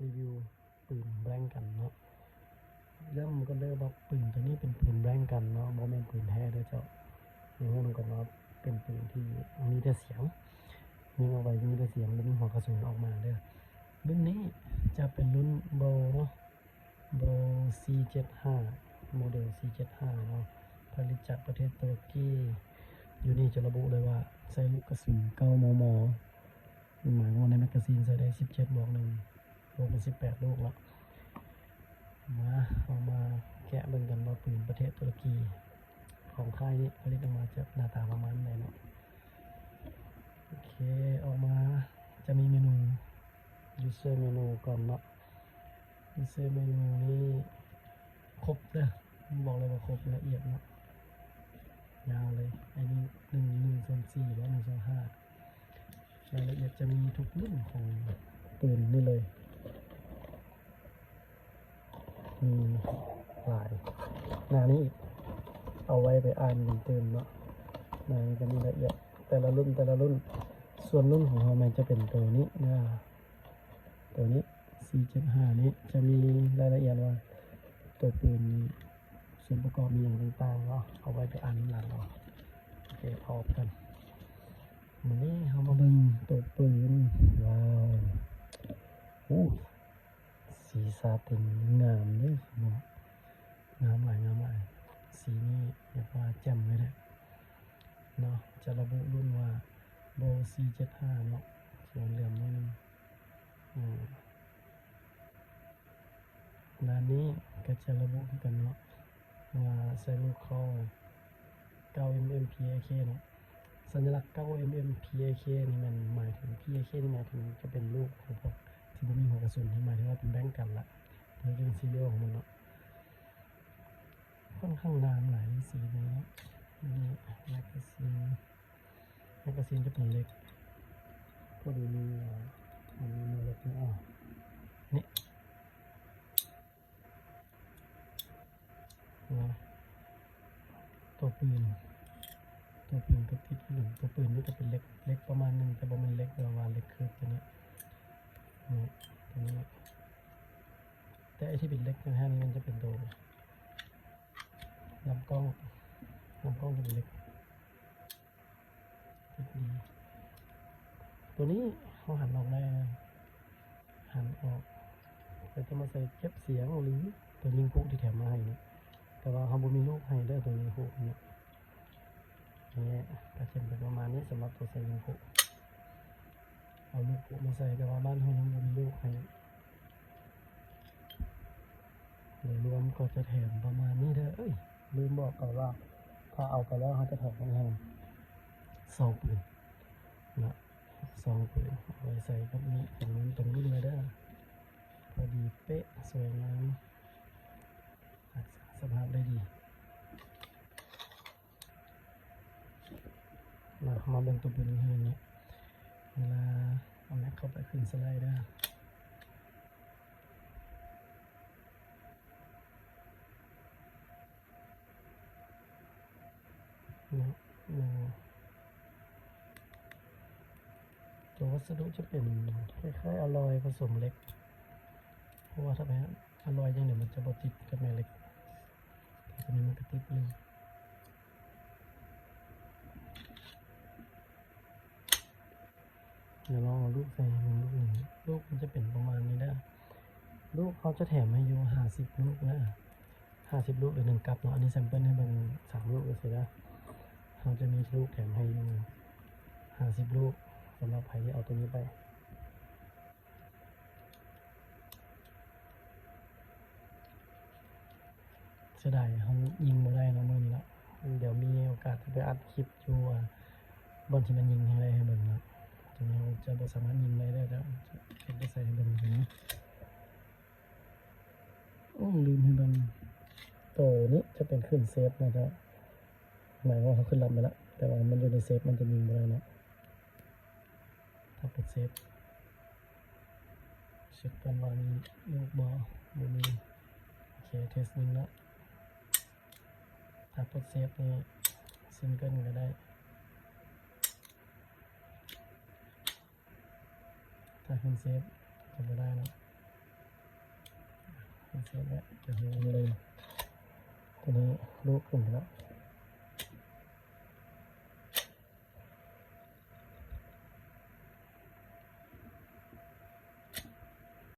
รีวิวปืนแบงกันเนาะเริ่มก็เริ่มว่าปืนตัวนี้เป็นปืนแบงกันเนาะโมเมนต์ปืนแท้ด้วยเจ้าอย่างนั้นก็เนาะเป็นปืนที่มีแต่เสียงยิงเอาไว้มีแต่เสียงแล้วมีหัวกระสุนออกมาเด้อรุ่นนี้จะเป็นรุ่นโบเนาะโบ C75 โมเดล C75 เนาะผลิตจากประเทศตุรกีอยู่นี่จะระบุเลยว่าใช้ลูกกระสุน9 มม. หมายว่าในแมกกาซีนใส่ได้17 บวก 1รวมเป็น18 ลูกแล้วมาเอามาแกะเบิ่งกันว่าปืนประเทศตุรกีของค่ายนี้ผลิตออกมาจากหน้าตาประมาณไหนเนาะโอเคออกมาจะมีเมนู user เมนูก่อนเนาะ user เมนูนี้ครบเลยบอกเลยว่าครบละเอียดเนาะยาวเลยไอ้นี่1/4และ1/5รายละเอียดจะมีทุกรุ่นของปืนนี่เลยมีหลายหน้านี้เอาไว้ไปอ่านเติมเนาะหน้านี้จะมีละเอียดแต่ละรุ่นส่วนรุ่นของเรามันจะเป็นตัวนี้นะตัวนี้ C75 นี้จะมีรายละเอียดว่าตัวปืนนี้ส่วนประกอบมีอย่างต่างๆเนาะเอาไว้ไปอ่านหลังเนาะโอเคพอกันวันนี้เรามาเบิ่งตัวปืนว้าวอู้สีซาตินงามเลยเนาะงามหลายสีนี้เรียกว่าแจ่มเลยแหละเนาะจะระบุรุ่นว่าโบ C75 เนาะส่วนเหลี่ยมนิดนึงด้านนี้ก็จะระบุกันเนาะว่าใส่ลูกคอ 9mm PAK เนาะสัญลักษณ์ 9mm PAK นี่มันหมายถึง PAK นี่หมายถึงจะเป็นลูกของพวกที่บ่มีหัวกระสุนที่หมายถึงว่าเป็นแบงก์กันละนี่เป็นซีเรียลของมันเนาะค่อนข้างงามหลายสีนี้นี่แมกกาซีนจะเป็นเล็กพอดีมีมันมีเล็กนี่นี่นะตัวปืนก็ติดอยู่ตัวปืนนี่ก็เป็นเล็กประมาณนึงแต่บ่มันเล็กประมาณเล็กคือตัวนี้ตัวนี้แต่ไอที่เป็นเล็กแค่นี้มันจะเป็นตัวลำกล้องจะเป็นเล็กติดดีตัวนี้เขาหันออกได้นะหันออกแต่จะมาใส่เก็บเสียงหรือตัวยิงพุที่แถมมาให้เนี่ยแต่ว่าเขาบ่มีลูกให้ได้ตัวยิงพุเนี่ยนี่ก็จะเป็นประมาณนี้สำหรับตัวใส่ยิงพุเอาลูกพุมาใส่แต่ว่าบ้านเขายังบ่มีลูกให้โดยรวมก็จะแถมประมาณนี้เด้อลืมบอกก่อนว่าถ้าเอาไปแล้วเขาจะแถมให้ซองปืนนะซองปืนเอาไว้ใส่กับนี้ตรงรุ่นเลยเด้อพอดีเป๊ะสวยงามรักษาสภาพได้ดีมาเป็นตัวปืนนี้ให้เนี่ยเวลาเอาแม็กเข้าไปขึ้นสไลด์ได้ตัววัสดุจะเป็นคล้ายๆอลลอยผสมเหล็กเพราะว่าถ้าไปอลลอยอย่างเดียวมันจะบดติดกับแม่เหล็กตัวนี้มันก็ติดเลยเดี๋ยวลองเอาลูกใส่ลูกหนึ่งลูกมันจะเป็นประมาณนี้นะลูกเขาจะแถมให้อยู่50 ลูกนะ50 ลูกหรือ1 กับเนาะอันนี้แซมเปิลให้มัน3 ลูกเลยนะเขาจะมีลูกแถมให้อยู่50 ลูกสำหรับใครที่เอาตัวนี้ไปเสียดายเขายิงมาได้นะเมื่อนี้ละเดี๋ยวมีโอกาสจะไปอัดคลิปอยู่บอลที่มันยิงให้ได้ให้เบิ่งนะตรงนี้จะสามารถยิงได้แล้วจะไปใส่ให้เบิ่งอย่างนี้ลืมให้เบิ่งตัวนี้จะเป็นขึ้นเซฟนะจ๊ะหมายว่าเขาขึ้นลำไปแล้วแต่ว่ามันอยู่ในเซฟมันจะยิงไปแล้วนะถ้าเปิดเซฟเช็คกันว่ามีลูกบอลมีโอเคเทสนิงแล้วถ้าเปิดเซฟนี่ซิงเกิลก็ได้ถ้าขึ้นเซฟจะไม่ได้นะ เสร็จแล้วจะเห็นเลยตัวนี้ลูกขึ้นแล้ว